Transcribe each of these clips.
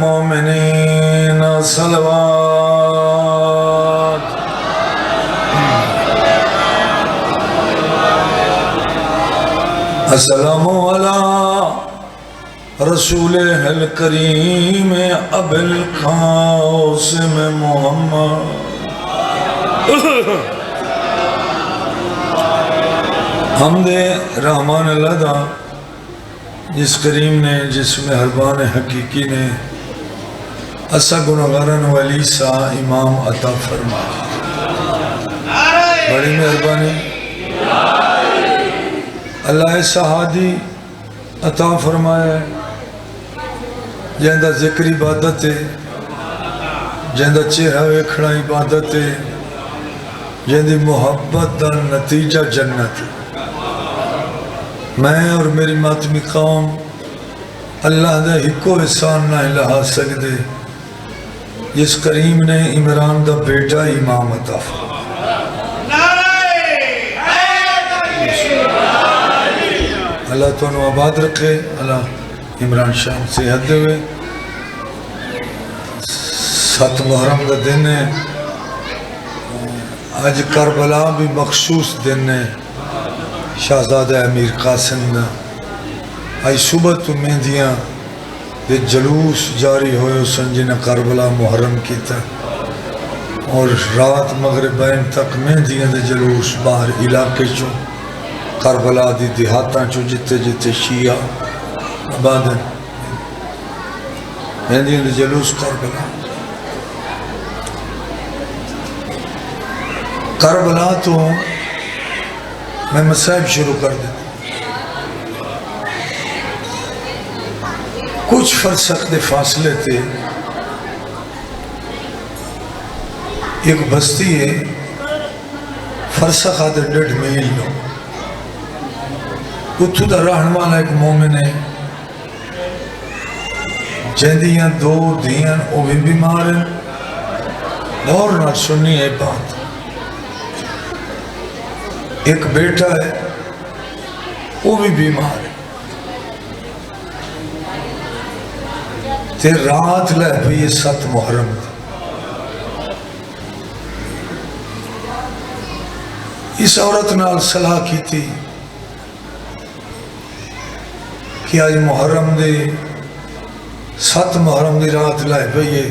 المؤمنین صلوات السلام علی رسول الکریم ابو القاسم محمد حمد رحمان اللہ دا جس کریم نے جس مہربان حقیقی نے اسا گناہگاران والی سا امام عطا فرما بڑی مہربانی اللہ ایسا ہادی عطا فرمایا ہے جہندہ ذکر عبادت ہے جہندہ چہرہ ویکھنا عبادت ہے جہندی محبت دا نتیجہ جنت ہے میں اور میری ماتمی قوم اللہ دا ہکو احسان نہ لہا سکدے جس کریم نے عمران دا بیٹا امام عطا فرمایا اللہ تو انہوں آباد رکھے اللہ عمران شاہ صحت دے ہوئے 7 محرم دا دن ہے آج کربلا بھی مخصوص دن ہے شہزادہ امیر قاسم دا آج صبح تو مہندیاں دے جلوس جاری ہوئے سنجنہ کربلا محرم کی تک اور رات مغربین تک مہندیاں دے جلوس باہر علاقے چوں کربلا دی دیہاتاں چو جتے جتے شیعہ آبادن مہندیاں دے جلوس کربلا تو میں مسائب شروع کر دیتا کچھ فرسخ دے فاصلے تھے ایک بستی ہے فرسخ آدھر 1.5 میل لو اتھو دا رہن والا ایک مومن ہے جہندیاں 2 دیاں وہ بھی بیمار ہیں اور نہ سنی ہے بات ایک بیٹا ہے وہ بھی بیمار ہے تے رات لے بھی یہ 7 محرم تھی اس عورت نال صلاح کی تھی کہ آج محرم دے 7 محرم دی رات لائے بھئیے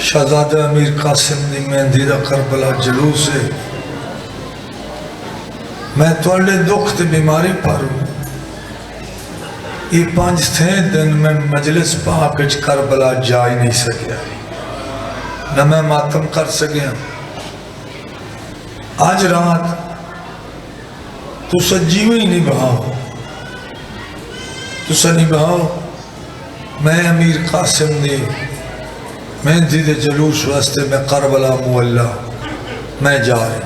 شہزادہ امیر قاسم دی مہندی دا کربلا جلوس ہے میں توڑے دکھ تے بیماری پاروں یہ 5 دن میں مجلس پاکچ کربلا جائی نہیں سکیا نہ میں ماتم کر سکیا آج رات تو سجیوے ہی نہیں بہاؤ تو سنی بہاؤ میں امیر قاسم دی مہندی دے جلوس واسطے میں کربلا مولا میں جا رہے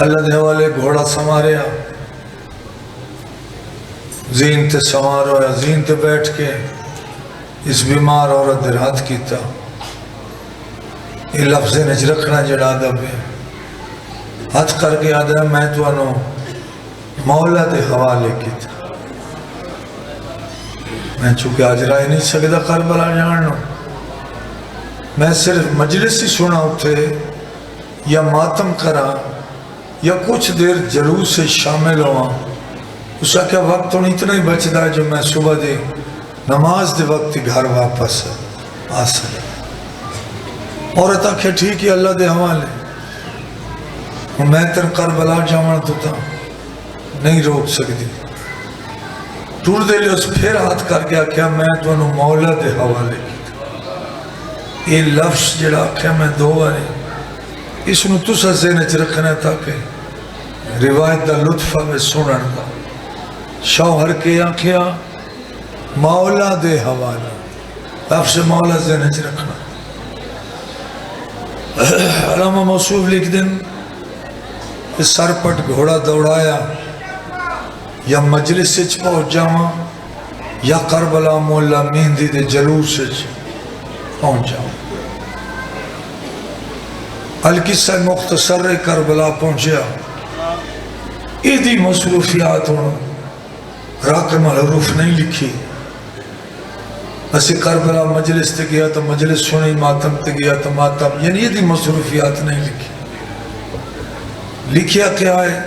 اللہ دے حوالے گھوڑا سماریا زین تے سوار ہویا زین تے بیٹھ کے اس بیمار عورت در ہاتھ کیتا یہ لفظیں نج رکھنا جڑا دا پہ ہاتھ کر کے آدھا میں تو انہوں مولا دے حوالے کیتا میں چونکہ آج رائے نہیں سکتا کربلا جاننا میں صرف مجلس ہی سنا اٹھے یا ماتم کرا یا کچھ دیر جلوس سے شامل ہوا اس کا کیا وقت تو اتنا ہی بچتا ہے جو میں صبح دے نماز دے وقت گھر واپس آ سکتا عورت آکھے ٹھیک ہے اللہ دے حوالے میں تر کربلا جانا تو تھا نہیں روک سکتی ٹور دے لئے اس پھر ہاتھ کر کے آکھیا میں تو انہوں مولا دے حوالے کی یہ لفظ جڑا آکھیا میں 2 بارے اس نے تو سا ذہنچ رکھنا تھا کہ روایت دا لطفہ میں سنن دا شوہر کے آنکھیا مولا دے حوالہ لفظ مولا ذہنچ رکھنا علامہ موصوف لکھ دن سر پٹ گھوڑا دوڑایا یا مجلس سے پہنچ جاواں یا کربلا مولا مہندی دے جلوس سے پہنچ جاواں القصہ مختصر کربلا پہنچیا ایدی مصروفیات ہونا راقم الحروف نہیں لکھی اسی کربلا مجلس تے گیا تو مجلس سنی، ماتم تے گیا تو ماتم، یعنی یہ دی مصروفیات نہیں لکھی. لکھیا کیا ہے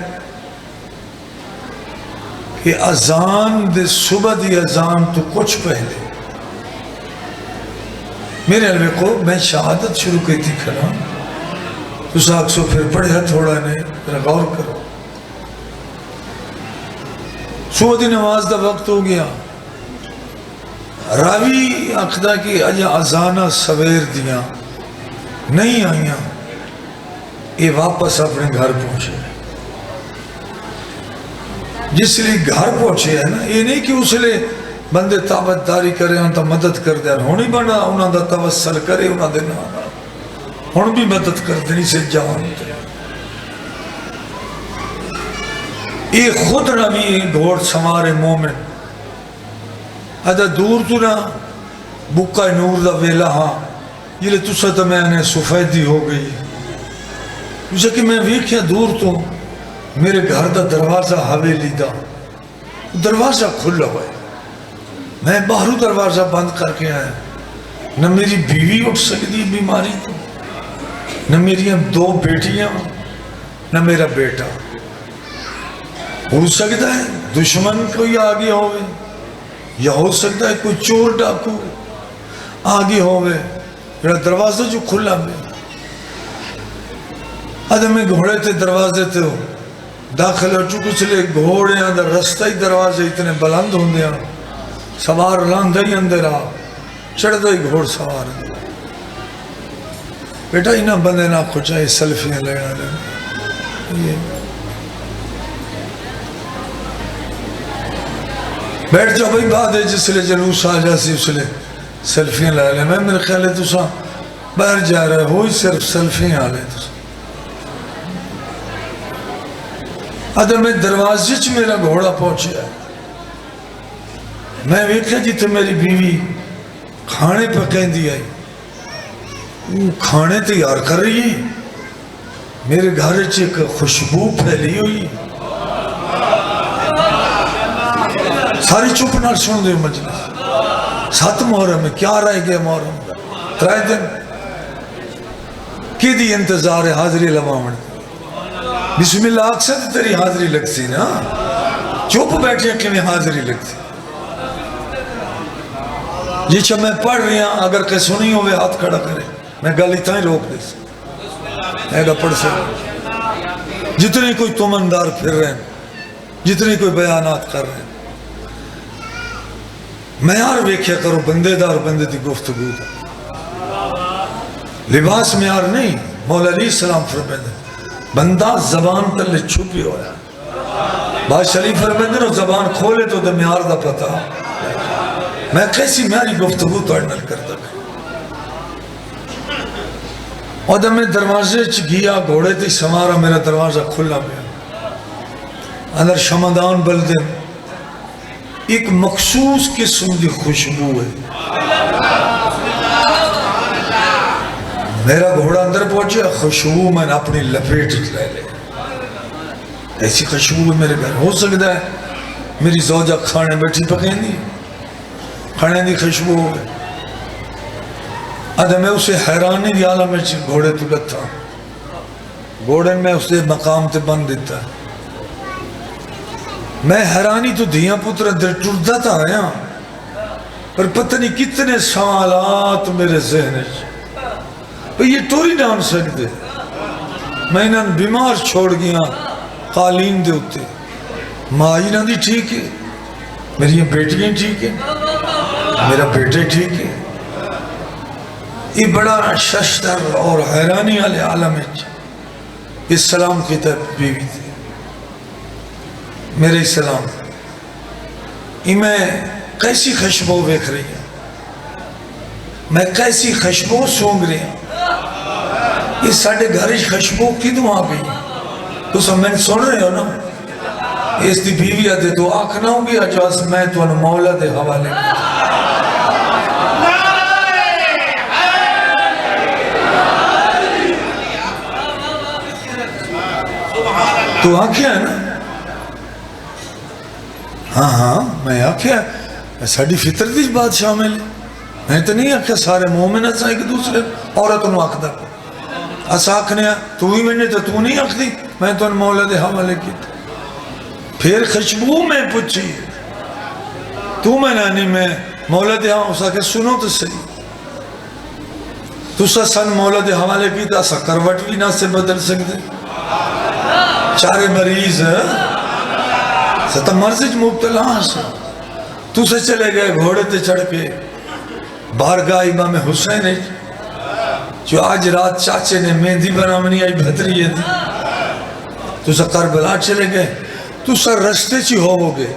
کہ اذان دے صبح دی اذان تو کچھ پہلے میرے علمے کو میں شہادت شروع کی تھی کھڑا تو ساکھ سو پھر پڑھے تھوڑا نے غور کرو. صبح دی نماز دا وقت ہو گیا، راوی آخدا کہ اجا اذانہ سویر دیاں نہیں آئیاں، یہ واپس اپنے گھر پہنچے. جس لئے گھر پہنچے ہے نا، یہ نہیں کہ اس لئے بندے تابت داری کرے ہوں تو مدد کر دیں، ہونی بنا انہوں دا توسل کرے انہوں دے نانا ہون بھی مدد کر دیں سے جان دے. یہ خود نبی گھوڑ سوارے مومن ادا دور تو نا بکا نور دا ویلا ہاں یہ لئے تُسا تو میں نے سفیدی ہو گئی. اسے کہ میں ویکھیا دور تو میرے گھر دا دروازہ حویلی دا دروازہ کھلا ہوئے، میں باہروں دروازہ بند کر کے آیا. نہ میری بیوی اٹھ سکتی بیماری تو، نہ میری دو بیٹیاں، نہ میرا بیٹا. ہو سکتا ہے دشمن کوئی آگے ہوئے، یا ہو سکتا ہے کوئی چور ڈاکو آگے ہوئے. میرا دروازہ جو کھلا میں ادھا میں گھوڑے تھے دروازے تھے ہو داخل ہو چکو چلے گھوڑے اندر رستہ ہی دروازے اتنے بلند ہوں دیا سوار لاندہ ہی اندر آ چڑھ دو ہی گھوڑ سوار. بیٹا ہی نہ بندے نہ کھچائے سیلفیاں لینا لینا بیٹھ جاؤ بھائی بات ہے جس لئے جلوس آ جاسی اس لئے سیلفیاں لے لیں. میں میرے خیال ہے تو سا باہر جا رہا ہے ہوئی صرف سیلفیاں آ لیں تو سا ادھر میں دروازے چ میرا گھوڑا پہنچیا ہے. میں ویکھا جی تو میری بیوی کھانے پکین دی آئی، کھانے تیار کر رہی ہے، میرے گھر چ ایک خوشبو پھیلی ہوئی. ساری چپ نہ سن دے مجلس. 7 محرم میں کیا رہ گیا محرم 3 دن کی دی انتظار ہے حاضری لمامن. بسم اللہ اکثر تیری حاضری لگتی نا، چپ بیٹھے کہ میں حاضری لگتی. یہ چھا میں پڑھ رہی ہوں اگر کہ سنی ہوئے ہاتھ کھڑا کرے میں گالی تائیں روک دے سے میں گا پڑھ سے. جتنے کوئی تمندار پھر رہے ہیں، جتنے کوئی بیانات کر رہے ہیں، معیار ویکھیا کرو بندے دار بندے دی گفتگو دا. لباس معیار نہیں. مولا علیہ السلام فرمائے بندہ زبان تلے چھپی ہویا، بادشاہ علی فرمائے زبان کھولے تو دا معیار دا پتا. میں کیسی میاری گفتگو تو اڈنل کرتا ہے. اور جب میں دروازے چ گیا گھوڑے تھی سمارا میرا دروازہ کھلا گیا. اندر شمدان بلدن ایک مخصوص قسم دی خوشبو ہے. میرا گھوڑا اندر پہنچا، خوشبو میں نے اپنی لپیٹ لے لے. ایسی خوشبو میرے گھر ہو سکتا ہے میری زوجہ کھانے بیٹھی پکیں دی، کھانے دی خوشبو ہو گئے. ادھا میں اسے حیرانی دی عالم میں گھوڑے تو لتا، گھوڑے میں اسے مقام تے بند دیتا. میں حیرانی تو دھیاں پتر اندر ٹردہ تھا آیا، پر پتہ نہیں کتنے سوالات میرے ذہن ہے. یہ ٹوری ڈان سکتے. میں انہاں بیمار چھوڑ گیا قالین دے ہوتے، مائی نہ دی ٹھیک ہے، میری بیٹیاں ٹھیک ہے، میرا بیٹے ٹھیک ہے. یہ بڑا ششتر اور حیرانی والے عالم ہے. اسلام کی طرف بیوی تھی میرے اسلام. یہ میں کیسی خوشبو دیکھ رہی ہوں، میں کیسی خوشبو سونگ رہی ہوں. یہ ساڑھے گھرش خوشبو کدوں آ گئی تو سب میں سن رہے ہو نا. اس دی بیوی آدھے تو آنکھ نہ ہوگی اجواز میں تو انہوں مولا دے حوالے تو آنکھیں ہے نا. ہاں میں آنکھیں ساڑھی فطر دی بات شامل ہے. میں تو نہیں آکھا سارے مومن اسا ایک دوسرے عورت نو آکھدا اسا آکھنے تو ہی میں نے تو نہیں آکھدی میں تو مولا دے حوالے کی پھر خوشبو میں پوچھی تو میں نانی میں مولا دے ہاں اسا کہ سنو تو صحیح تو سن مولا دے حوالے کی تا اسا کروٹ بھی نہ سے بدل سکتے چارے مریض ستا مرض مبتلا ہاں تو سے چلے گئے گھوڑے تے چڑھ کے بارگاہ امام حسین ہے جو آج رات چاچے نے مہندی بنامنی آئی بہتری ہے تھی تو سا کربلا چلے گئے تو سا رستے چی ہو گئے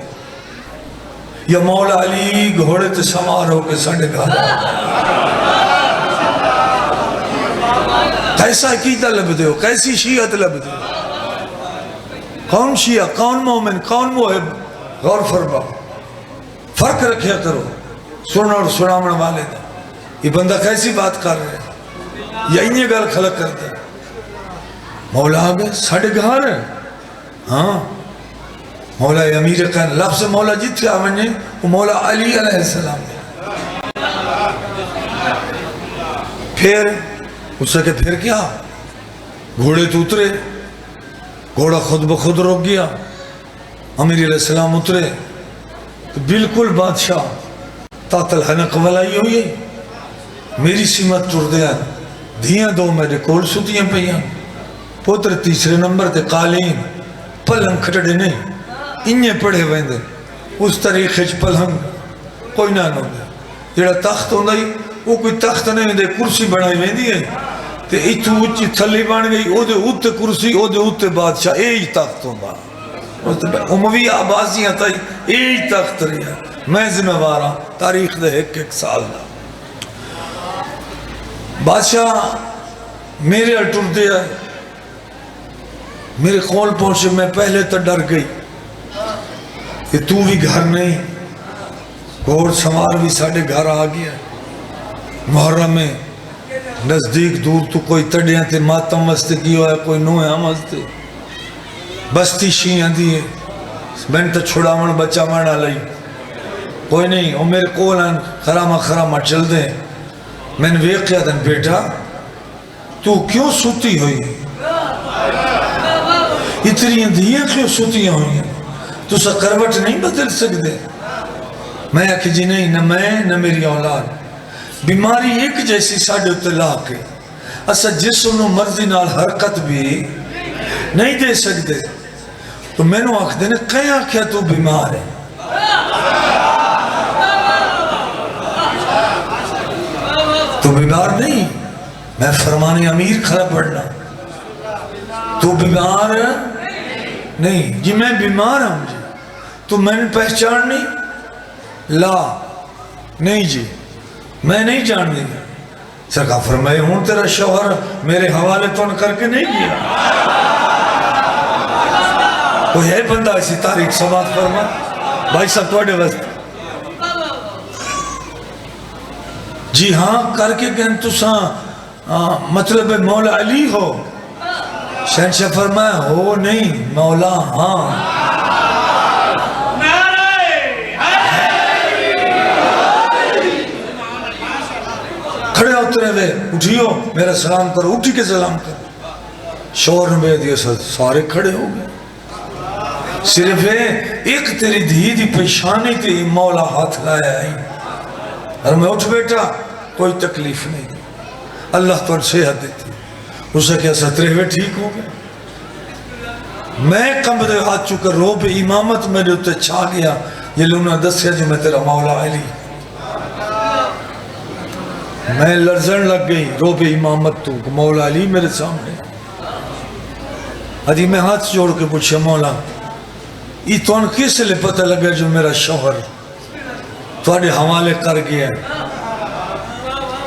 یا مولا علی گھوڑے تے سوار ہو کے ساڑھے گھر کیسا عقیدہ لب دے ہو کیسی شیعت لب دے ہو کون شیعہ کون مومن کون محب غور فرما فرق رکھیا کرو سننا اور سنامن والے دا یہ بندہ کیسی بات کر رہے ہیں یا انہیں گل خلق کرتا ہے مولا آگے ساڑھے گھر ہے ہاں مولا امیر قین لفظ مولا جتنے آمنے وہ مولا علی علیہ السلام ہے پھر اس سے کہ پھر کیا گھوڑے تو اترے گھوڑا خود بخود روک گیا امیر علیہ السلام اترے تو بالکل بادشاہ تاتل حنق ولائی ہوئی میری سمت ٹر دیا دھیاں دو میرے کول سوتیاں پہیاں پوتر تیسرے نمبر تے قالین پلنگ کھٹڑے نہیں انہیں پڑھے ویندے اس طریقے چ پلنگ کوئی نہ نہ دے جڑا تخت ہوندہ ہی وہ کوئی تخت نہیں دے کرسی بنائی ویندی ہے تے اتھو اچھی تھلی بن گئی او دے اوتے کرسی او دے اوتے بادشاہ ایج تخت ہوندہ اموی آبازیاں تائی ایج تخت رہی میں ذمہ وارا تاریخ دے ایک سال دا بادشاہ میرے اٹھر دیا میرے قول پہنچے میں پہلے تو ڈر گئی کہ تو بھی گھر نہیں گھوڑ سوار بھی ساڑھے گھر آ گیا محرم میں نزدیک دور تو کوئی تڑیاں تے ماتم وستے کی ہوا ہے کوئی نویاں وستے بستی شیعہ دیئے میں نے تو چھوڑا من بچہ مانا لئی کوئی نہیں وہ میرے کولان خرامہ چل دیں میں نے ویقیا دن بیٹا تو کیوں سوتی ہوئی اتنی دھیاں کیوں سوتیاں ہوئی تو سا کروٹ نہیں بدل سکتے میں آکھی جی نہیں نہ میں نہ میری اولاد بیماری ایک جیسی ساڑھے اطلاع کے اسا جسم و مرضی نال حرکت بھی نہیں دے سکتے تو میں نے آکھ دینے کہیں آکھیا تو بیمار ہے تو بیمار نہیں میں فرمان امیر کھڑا پڑھنا تو بیمار نہیں جی میں بیمار ہوں جی تو میں نے پہچان نہیں لا نہیں جی میں نہیں جان دیں سرکا فرمائے ہوں تیرا شوہر میرے حوالے تو کر کے نہیں کیا کوئی ہے بندہ ایسی تاریخ سماعت فرما بھائی صاحب توڑے وقت جی ہاں کر کے گئن تو ساں مطلب مولا علی ہو شہنشاہ فرمایا ہو نہیں مولا ہاں کھڑے اترے ہوئے اٹھیو میرا سلام کرو اٹھی کے سلام کرو شور نے بے دیا سارے کھڑے ہو گئے صرف ایک تیری دھی دی پیشانی تے مولا ہاتھ لایا ہے اور میں اٹھ بیٹا کوئی تکلیف نہیں اللہ تو صحت دیتی اسے کیا سترے ہوئے ٹھیک ہو گئے میں کمبدے ہاتھ چکر رو پہ امامت میرے اتے چھا گیا یہ لونا دس ہے جو میں تیرا مولا علی میں لرزن لگ گئی رو پہ امامت تو مولا علی میرے سامنے ادھی میں ہاتھ جوڑ کے پوچھا مولا یہ تو ان کس لئے پتہ لگا جو میرا شوہر توڑے حوالے کر گیا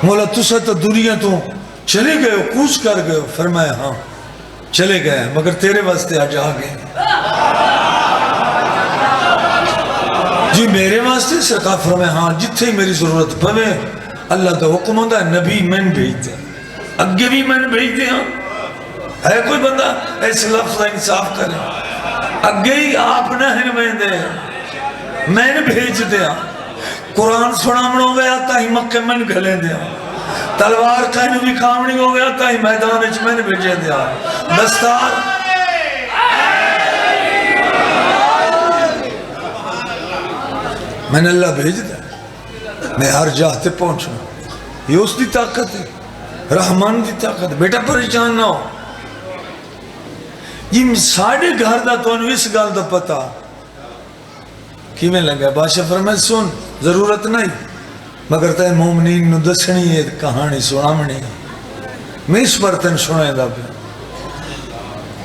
مولا تسا تو دنیا تو چلے گئے ہو کوچ کر گئے ہو فرمایا ہاں چلے گئے مگر تیرے واسطے آج آ گئے جی میرے واسطے سرکار فرمایا ہاں جتھے ہی میری ضرورت پوے اللہ کا حکم ہوتا ہے نبی میں بھیجتے ہیں اگے بھی میں بھیجتے ہیں ہے کوئی بندہ ایسے لفظ انصاف کرے اگے ہی آپ نہ میں دے میں بھیجتے ہیں قرآن سنامنو گیا تاہی مکہ من گھلے دیا تلوار کہیں بھی کھامنی ہو گیا تاہی میدان اچ میں نے بھیجے دیا دستار میں نے اللہ بھیج دیا میں ہر جاہتے پہنچنا یہ اس دی طاقت ہے رحمان دی طاقت ہے بیٹا پریشان نہ ہو یہ ساڑھے گھر دا تو انہوں اس گال دا پتا کی میں لگا بادشاہ فرمائے سن ضرورت نہیں مگر تے مومنین نو دسنی ہے کہانی سنامنی میں اس برتن سنائے دا پہ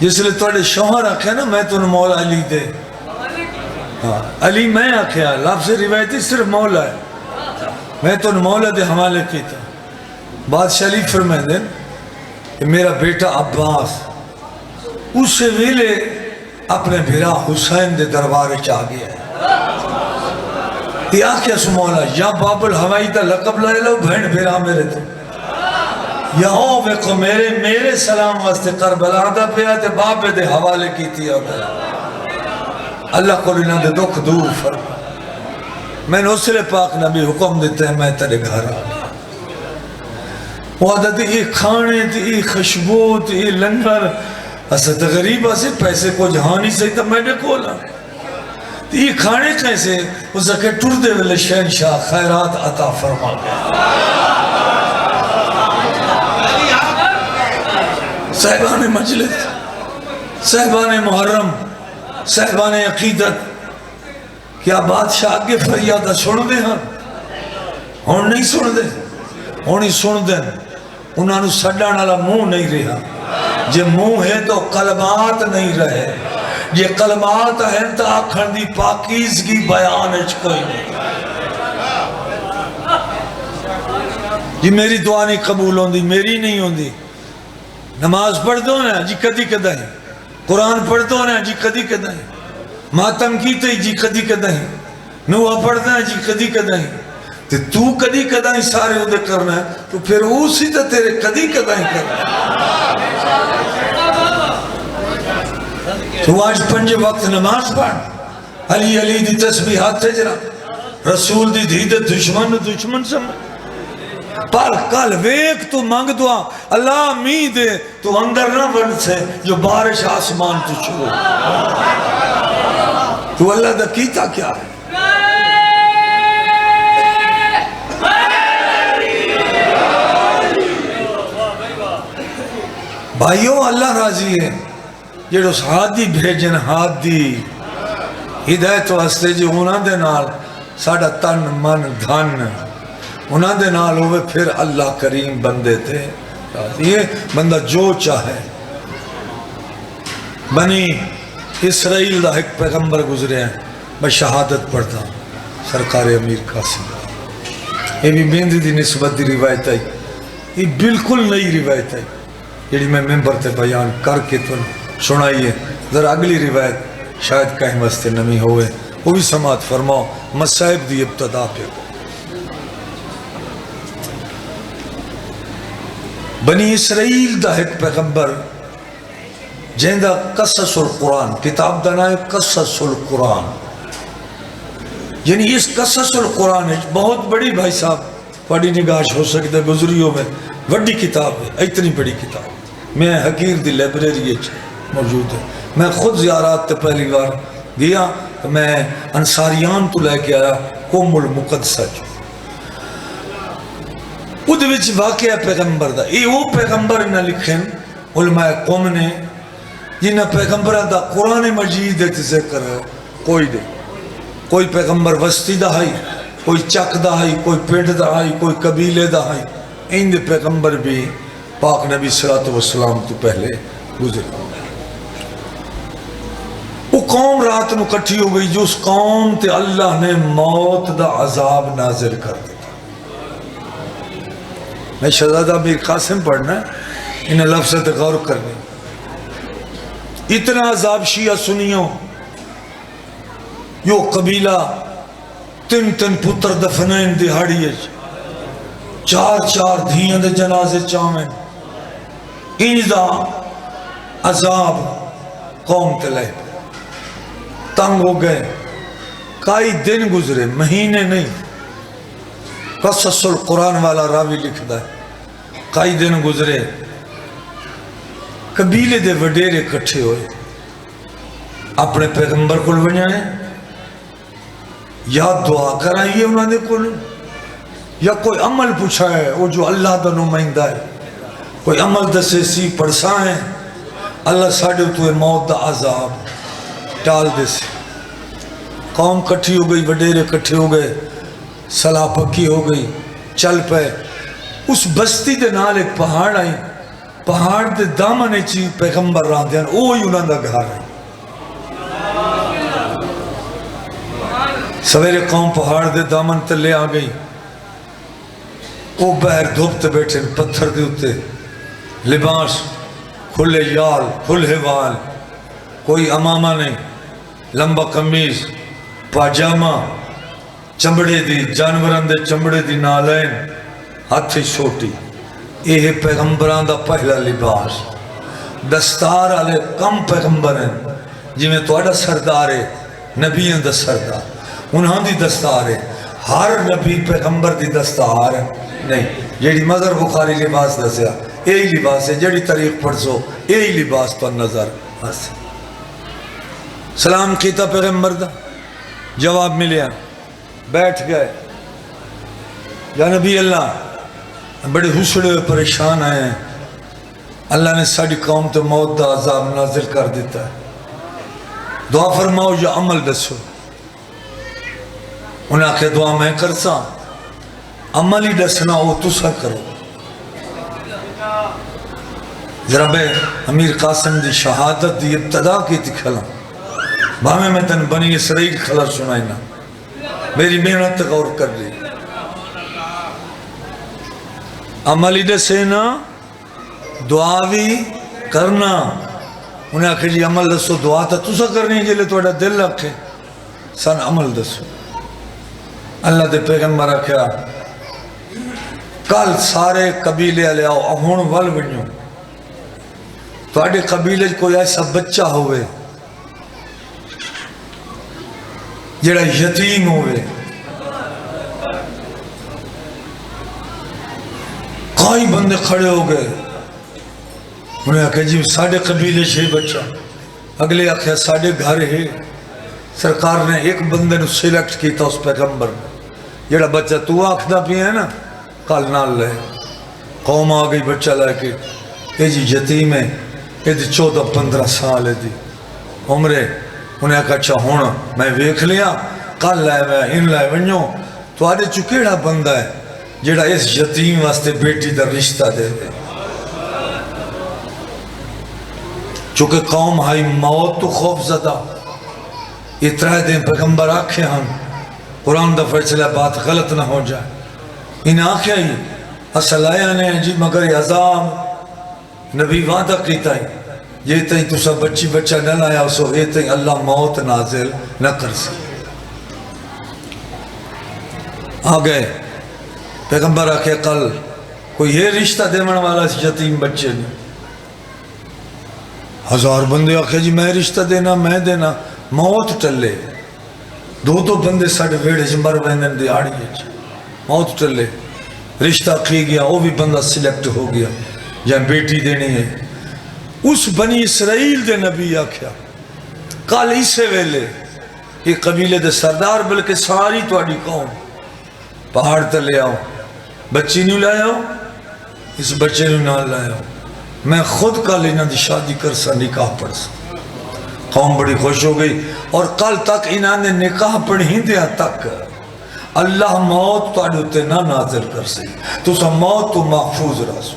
جس لئے توڑے شوہر آکھے نا میں تو مولا علی دے علی میں آکھے لفظ روایتی صرف مولا ہے میں تو مولا دے حوالے کی تھا بادشاہ علی فرمائے دیں کہ میرا بیٹا عباس اسے ویلے اپنے بھیرا حسین دے دربار چاہ گیا ہے یا کیا سمولا یا باب الحوائی تا لقب لائے لو بھین بھیرا میرے تو یا او ویکو میرے سلام واسطے کربلا دا پیا تے باب دے حوالے کی تھی اللہ کو لینا دے دکھ دور فرما میں نے اسلے پاک نبی حکم دیتے ہیں میں تیرے گھر آ گیا وہ عدد یہ کھانے تھی یہ خشبو تھی یہ لنگر اسد غریب اسے پیسے کو جہانی سے تھا میں نے کھولا یہ کھانے کیسے اس کے ٹر دے والے شہنشاہ خیرات عطا فرما گیا صاحبان مجلس صاحبان محرم صاحبان عقیدت کیا بادشاہ آگے فریادہ سن دے ہن نہیں سن دے ہونی سن دے انہوں نے سڑان والا منہ نہیں رہا جے منہ ہے تو کلمات نہیں رہے یہ کلمات ہیں تا آکھن دی پاکیزگی بیان اچ کوئی نہیں جی میری دعا نہیں قبول ہوندی میری نہیں ہوندی نماز پڑھ دو نا جی کدی کدائیں قرآن پڑھ دو نا جی کدی کدائیں ماتم کیتے جی کدی کدائیں نوہ پڑھ دو نا جی کدی کدائیں تو کدی کدائیں سارے ادھے کرنا ہے تو پھر اسی تا تیرے کدی کدائیں کرنا ہے تو آج پنجے وقت نماز پڑھ علی علی دی تسبیحات تجرا رسول دی دھید دشمن سمجھ پر کل ویک تو مانگ دعا اللہ می دے تو اندر نہ بن سے جو بارش آسمان تو شروع تو اللہ دا کیتا کیا ہے بھائیو اللہ راضی ہے جڑو ہادی بھیجن ہادی ہدایت واسطے جی انہاں دے نال ساڑا تن من دھن انہاں دے نال ہوئے پھر اللہ کریم بندے تھے یہ بندہ جو چاہے بنی اسرائیل دا ایک پیغمبر گزرے ہیں میں شہادت پڑھتا ہوں سرکار امیر قاسم یہ بھی بیندی دی نسبت دی روایت ہے یہ بالکل نئی روایت ہے یہ میں ممبر تے بیان کر کے تو سنائیے ذرا اگلی روایت شاید کہیں واسطے نمی ہوئے وہ بھی سماعت فرماؤ مصائب دی ابتدا پہ بنی اسرائیل دا ایک پیغمبر جہندہ قصص القرآن کتاب دا نام قصص القرآن یعنی اس قصص القرآن بہت بڑی بھائی صاحب بڑی نگاش ہو سکتا گزریوں میں بڑی کتاب ہے اتنی بڑی کتاب میں حقیر دی لائبریری موجود ہے میں خود زیارات تے پہلی بار گیا میں انصاریان تو لے کے آیا قوم المقدسہ جو ادھ وچ واقعہ پیغمبر دا یہ وہ پیغمبر نہ لکھیں علماء قوم نے جنہ پیغمبر دا قرآن مجید دے ذکر ہے کوئی دے کوئی پیغمبر وسطی دا ہے کوئی چک دا ہے کوئی پیڑ دا ہے کوئی قبیلے دا ہے ان دے پیغمبر بھی پاک نبی صلی اللہ علیہ وسلم تو پہلے گزر وہ قوم رات نو کٹھی ہو گئی جو اس قوم تے اللہ نے موت دا عذاب نازل کر دیتا میں شہزادہ امیر قاسم پڑھنا ہے انہیں لفظ تے غور کرنے اتنا عذاب شیعہ سنیوں یو قبیلہ تن پتر دفنین دہاڑی چار دھیاں دے جنازے چاہیں انجدہ عذاب قوم تلے تنگ ہو گئے کئی دن گزرے مہینے نہیں قصص القرآن والا راوی لکھدا ہے کئی دن گزرے قبیلے دے وڈیرے کٹھے ہوئے اپنے پیغمبر کو ونجانے یا دعا کرائیے انہوں نے کل یا کوئی عمل پوچھا ہے وہ جو اللہ دا نمائندہ ہے کوئی عمل دسے سی پڑسا ہے اللہ ساڑھے تو موت دا عذاب ٹال دے سے قوم کٹھی ہو گئی وڈیرے کٹھے ہو گئے صلاح پکی ہو گئی چل پے اس بستی دے نال ایک پہاڑ آئی پہاڑ دے دامنے چی پیغمبر رہا دیا اوہی انہوں دا گھر ہے سویرے قوم پہاڑ دے دامن تلے آ گئی وہ بہر دھوپتے بیٹھے پتھر دے ہوتے لباس کھلے یال کھلے وال کوئی امامہ نہیں لمبا قمیض پاجامہ چمڑے دی جانوران دے چمڑے دی نالین ہاتھی چھوٹی یہ پیغمبران دا پہلا لباس دستار آلے کم پیغمبر ہیں جی میں توڑا سردار ہے نبیان دا سردار انہاں دی دستار ہے ہر نبی پیغمبر دی دستار ہے نہیں جیڑی مظہر بخاری لباس دسیا یہی لباس ہے جیڑی تاریخ پڑھسو یہی لباس پر نظر آسے سلام کیتا پیغمبر دا جواب ملیا بیٹھ گئے یا نبی اللہ بڑے حسڑے ہوئے پریشان آئے ہیں اللہ نے ساڑھی قوم تو موت دا عذاب نازل کر دیتا ہے دعا فرماؤ یا عمل دسو انہیں آکھے دعا میں کرسا عمل ہی دسنا ہو تو سا کرو ذرا بے امیر قاسم دی شہادت دی ابتدا کی تھی کھلا بھامے میں تن بنی اسرائیل کھلا سنائی نا میری محنت غور کر لی عملی دسینا دعا بھی کرنا انہیں آکھے جی عمل دسو دعا تا تسا کرنی جلے توڑا دل رکھے سن عمل دسو اللہ دے پیغمبر آکھیا کل سارے قبیلے علیہ آؤ اہون ول ونیو توڑے قبیلے کوئی ایسا بچہ ہوئے جڑا یتیم ہوئے کئی بندے کھڑے ہو گئے انہیں آکھا جی ساڑھے قبیلے سے بچہ اگلے آکھا ساڑھے گھر ہے سرکار نے ایک بندے نے سیلیکٹ کیتا اس پیغمبر میں جڑا بچہ تو آکھدا بھی ہے نا کال نال لے قوم آ گئی بچہ لے کے یہ جی یتیم ہے یہ دی 14-15 سال ہے دی عمرے انہیں آکھا اچھا ہونا میں ویکھ لیا کل لائے میں ان لائے ونیو تو آدھے چکیڑا بندہ ہے جڑا اس یتیم واسطے بیٹی دا رشتہ دے دے چونکہ قوم ہائی موت تو خوف زدہ اترائے دیں پیغمبر آنکھیں ہم قرآن دا فیصلہ بات غلط نہ ہو جائے ان آنکھیں ہی اصل آیا نے جی مگر یہ عذاب نبی وعدہ کیتا ہے یہ تھی تو سب بچی بچہ نہ لایا سو یہ تھی اللہ موت نازل نہ کر سکے آگئے پیغمبر آکھے کل کوئی یہ رشتہ دیمن والا اس یتیم بچے نے 1000 بندے آکھے جی میں رشتہ دینا میں دینا موت ٹلے دو بندے ساڑھے ویڑے جمبر بہنن دی آڑی ہے موت ٹلے رشتہ کی گیا وہ بھی بندہ سلیکٹ ہو گیا جہاں بیٹی دینی ہے اس بنی اسرائیل دے نبی آکھیا کل اسے ویلے یہ قبیلے دے سردار بلکہ ساری توڑی قوم پہاڑ تلے آؤ بچی نہیں لائے ہو اس بچے نے نہ لائے ہو میں خود کل انہاں دی شادی کر سا نکاح پڑھ سا قوم بڑی خوش ہو گئی اور کل تک انہاں نے نکاح پڑھی دیا تک اللہ موت تو اڈوتے نہ نازل کر سی تو سا موت تو محفوظ رہ سو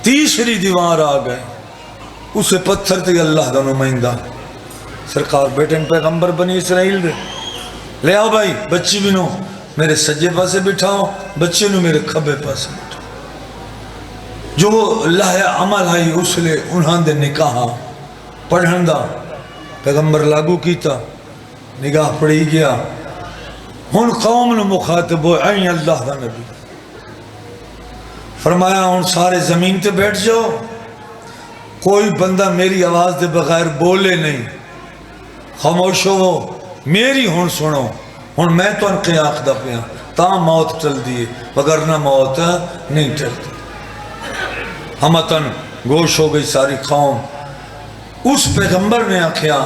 تیسری دیوار آ گئے اسے پتھر تھی اللہ دا نمائندہ سرکار بیٹن پیغمبر بنی اسرائیل دے لے آؤ بھائی بچی بھی نو میرے سجے پاسے بٹھاؤ بچے نو میرے کھبے پاسے بٹھاؤ جو اللہ عمل آئی اس لئے انہاں دے نکاحا پڑھن دا پیغمبر لاگو کیتا نگاہ پڑھی گیا ہن قوم نو مخاطب ہو این اللہ دا نبی فرمایا ہن سارے زمین تے بیٹھ جاؤ کوئی بندہ میری آواز دے بغیر بولے نہیں خاموش ہو میری ہن سنو ہوں میں تو ان کے آخدہ پیا تا موت چل دیے وگرنہ موت نہیں چلتی ہمتن گوش ہو گئی ساری قوم اس پیغمبر نے آکھیا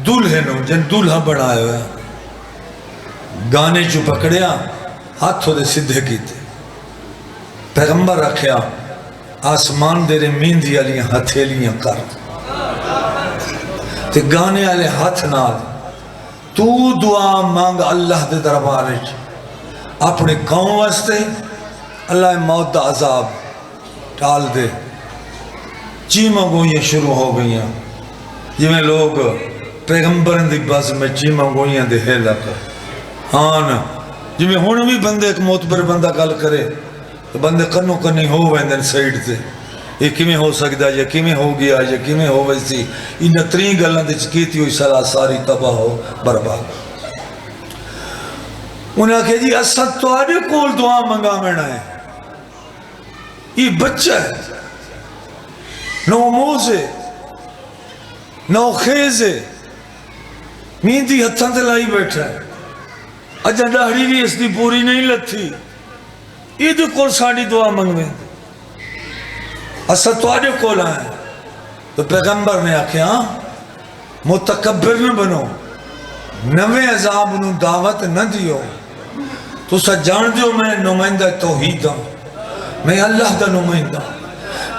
دولہے نو جن دولہا بڑھائے ہوئے گانے جو پکڑیا ہاتھوں دے سدھے کیتے پیغمبر آکھیا آسمان دے رے میندی علیاں ہتھیلیاں کر تے گانے والے ہاتھ نال تو دعا مانگ اللہ دے دربارے اپنے قوم واسطے اللہ موت دا عذاب ٹال دے چیمہ گوئیاں شروع ہو گئیاں جویں لوگ پیغمبرن دی بس میں چیمہ گوئیاں دے ہیلا کر ہاں نا جویں ہون بھی بندے ایک معتبر بندہ گل کرے تو بندے کنوں کنی ہو ویندن سائیڈ تے یہ کیویں ہو سکدا یا کیویں ہو گیا یا کیویں ہو ویسی ان تری گلاں دے کیتی ہوئی سلا ساری تباہ ہو برباد انہاں کہ جی اسد تواڈے کول دعا منگاونا ہے یہ بچہ ہے نو موز ہے نو خیز ہے میندی ہتھاں تے لائی بیٹھا ہے اجا داڑھی بھی اس دی پوری نہیں لتھی یہ دے کول ساڈی دعا منگویں اسد تواڈے کول آئے تو پیغمبر نے آکھیا متکبر نہ بنو نویں عذاب نو دعوت نہ دیو تو سا جان دیو میں نمائندہ توحید ہوں میں اللہ دا نمائندہ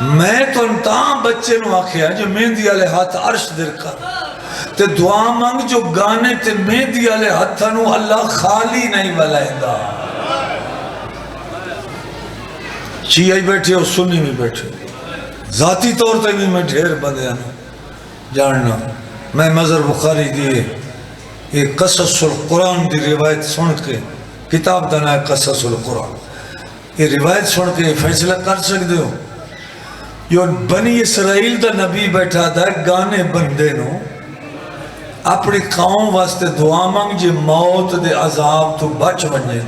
میں تو انتاں بچے نو آکھیا جو مہندی والے ہاتھ عرش در کر تے دعا مانگ جو گانے تے مہندی والے ہاتھ نو اللہ خالی نہیں بلائندہ شیعہ بیٹھے اور سنی بھی بیٹھے ذاتی طور تے بھی میں ڈھیر بندے جاننا میں مظہر بخاری دیئے ایک قصص القرآن دی روایت سن کے کتاب دنا ہے قصص القرآن یہ روایت سن کے فیصلہ کر سکتے ہو جو بنی اسرائیل دا نبی بیٹھا تھا گانے بندے نو اپنی قوم واسطے دعا مانگ جے موت دے عذاب تو بچ بنجے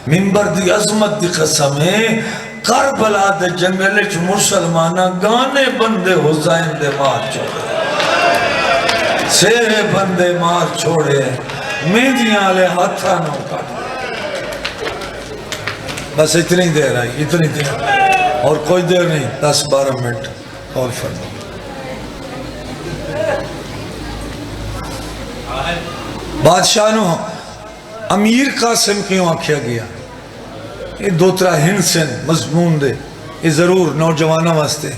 منبر دی عظمت دی قسمیں کربلا دے جنگلے چھ مسلمانہ گانے بندے حسین دے مار چھوڑے سیرے بندے مار چھوڑے میدیاں والے ہاتھا نو کٹ بس اتنی دیر آئی اتنی دیر اور کوئی دیر نہیں 10-12 منٹ اور فرما بادشاہ نو امیر قاسم کیوں آکھیا گیا یہ دو ترہ ہنسن مضمون دے یہ ضرور نوجوانہ واسطے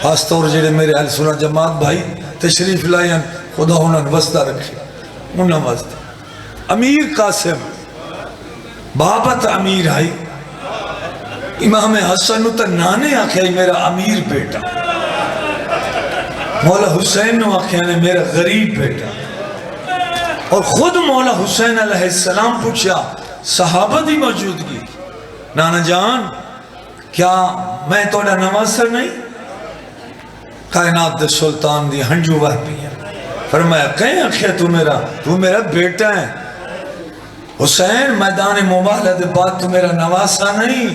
خاص طور جڑے میرے اہل سنہ جماعت بھائی تشریف لائیں خدا انہوں وسطہ رکھے انہوں واسطہ امیر قاسم بابت امیر آئی امام حسن تا نانے آکھے میرا امیر بیٹا مولا حسین نو آکھے میرا غریب بیٹا اور خود مولا حسین علیہ السلام پوچھا صحابہ دی موجودگی نانا جان کیا میں توڑا نواسر نہیں کائنات دے سلطان دی ہنجو وہ پیا فرمایا کہیں آکھیا تو میرا بیٹا ہے حسین میدان مبالہ دے بعد تو میرا نواسا نہیں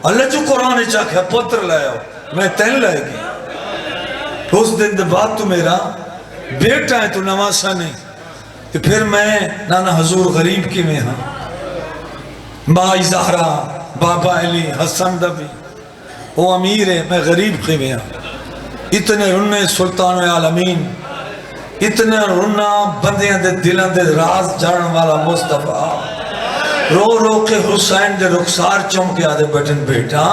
اللہ جو قرآن چاکھا پتر لائے ہو میں تین لائے گی اس دن دے بعد تو میرا بیٹا ہے تو نواسا نہیں کہ پھر میں نانا حضور غریب کی میں ہاں بائی زہرہ بابا علی حسن دبی وہ امیر ہے میں غریب کی میں ہاں اتنے رنے سلطان العالمین اتنے رنا بندیاں دے دلان دے راز جان والا مصطفیٰ رو رو کے حسین دے رخسار چمکے آدھے بٹن بیٹا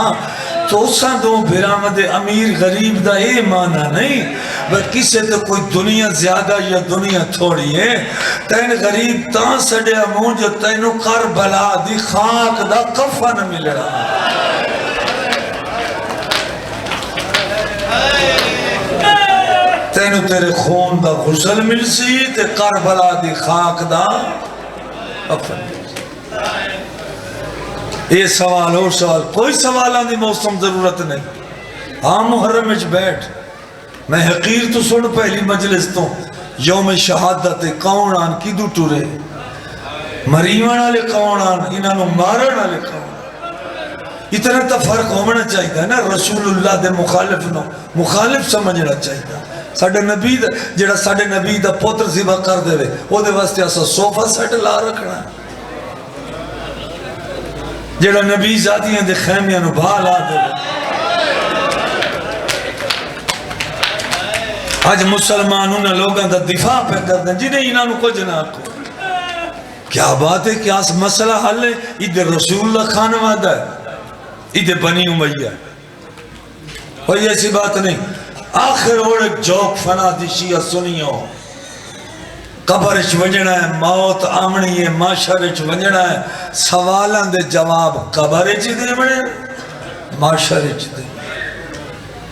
تو اساں دو برامد امیر غریب دا اے مانا نہیں بس کسے تو کوئی دنیا زیادہ یا دنیا تھوڑی ہے تین غریب تاں سڑیا مون جو تینو کربلا دی خاک دا کفن مل رہا تینو تیرے خون دا غسل مل سی تے کربلا دی خاک دا کفن مل سی یہ سوال اور سوال کوئی سوالان دی موسم ضرورت نہیں ہاں محرم اچھ بیٹھ میں حقیر تو سن پہلی مجلس تو یوم شہادت کون آن کی دو ٹورے مریوان آلے کون آن انہوں مارن آلے کون اتنا تا فرق ہونا چاہیے نا رسول اللہ دے مخالف نو مخالف سمجھنا چاہیے ساڑھے نبی دا جڑا ساڑھے نبی دا پوتر ذبح کر دے وے او دے واسطے اسا صوفہ سیٹ لا رکھنا ہے جڑا نبی ذاتیاں دے خیمیاں نو بھا لا دے آج مسلمان انہاں لوگاں دا دفاع پہ کر دیں جنہیں انہاں نو کچھ نہ کو کیا بات ہے کہ آس مسئلہ حل ہے ادھر رسول اللہ خانوادہ ہے ادھر بنی امیہ ہے کوئی ایسی بات نہیں آخر اور ایک جوک فنا دی شیعہ سنیوں قبرش ونجنا ہے موت آمنی ہے معاشرش ونجنا ہے سوالان دے جواب قبرش دے بڑے معاشرش دے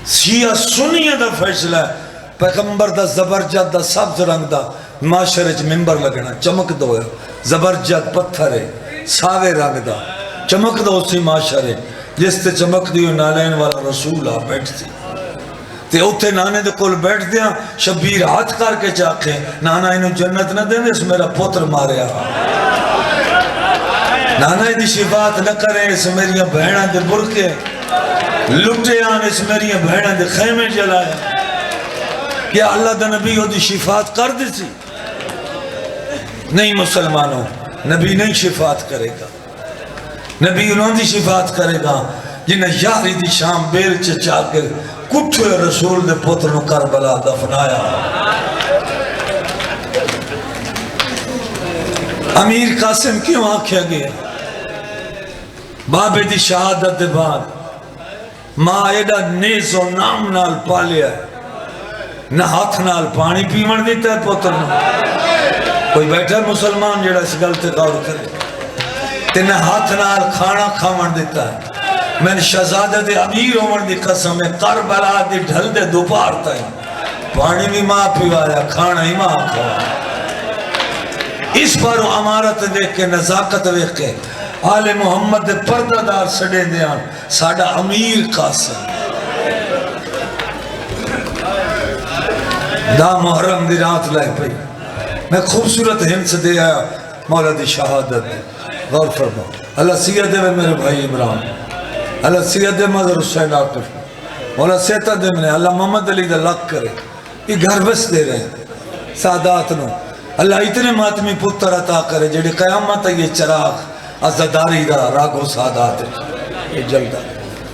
شیعہ سنیہ دا فیصلہ ہے پیغمبر دا زبرجد دا سبز رنگ دا معاشرش ممبر لگنا چمک دو ہے زبرجد پتھر ہے ساوے رنگ دا چمک دو اسی معاشرے جس تے چمک دیو نالین والا رسول آ بیٹھ دی تے اوتے نانے دے کول بیٹھ دیا شبیر ہاتھ کر کے چاکھے نانا انہوں جنت نہ دیں اس میرا پتر ماریا نانا دی شفاعت نہ کریں اس میری بہنہ دے برکے لٹے آن اس میری بہنہ دے خیمے جلائے کیا اللہ دا نبی ہو دی شفاعت کر دی سی نہیں مسلمانوں نبی نہیں شفاعت کرے گا نبی انہوں دی شفاعت کرے گا جنہیں یاری دی شام بیر چچا کر کٹھے رسول دے پتر نو کربلا دفنایا امیر قاسم کیوں آنکھیا گیا بابے دی شہادت دے بعد ماں ایڈا نیز و نام نال پالیا ہے نہ ہاتھ نال پانی پیمن دیتا ہے پتر نو کوئی بیٹھا مسلمان جڑا اس گلتے غور کرے تے نہ ہاتھ نال کھانا کھاون دیتا ہے میں نے شہزادہ دے امیر عمر دی قسم ہے کربلا دی ڈھل دے دوپارتا ہے پانی بھی ماں پیوایا کھانا ہی ماں کھایا اس پر امارت دیکھ کے نزاکت دیکھ کے آل محمد دے پردہ دار سڑے دیاں ساڑا امیر قاسم دا محرم دی رات لائے پئی میں خوبصورت ہند سے دے آیا مولا دی شہادت دے غور فرما اللہ سید دے میرے بھائی عمران اللہ سید دے مدر حسین آکر مولا سیتا دے میں اللہ محمد علی دا لک کرے یہ گھر بس دے رہے ہیں سادات نو اللہ اتنے ماتمی پتر عطا کرے جڑی قیامت یہ چراغ عزداری دا راگو سادات یہ جلدہ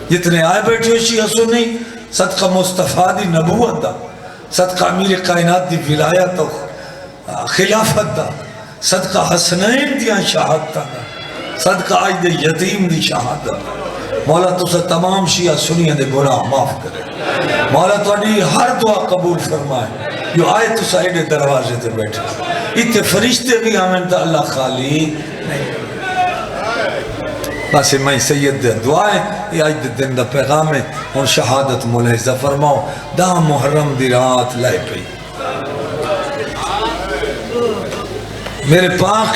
جتنے آئے بیٹھے شیعہ سنی صدقہ مصطفیٰ دی نبوت دا صدقہ امیر کائنات دی ولایت و خلافت دا صدقہ حسنین دیاں شہادت دا صدقہ آج دے یتیم دی شہادت مولا تو سے تمام شیعہ سنیہ دے گناہ معاف کرے مولا تو انہی ہر دعا قبول فرمائے جو آئے تو سائیڈے دروازے تے بیٹھے اتنے فرشتے بھی ہمیں تا اللہ خالی نہیں بس میں سید دے دعائیں یہ آج دے دن دا پیغام ہے ان شہادت ملحظہ فرماؤ دا محرم دی رات لائے پئی میرے پاک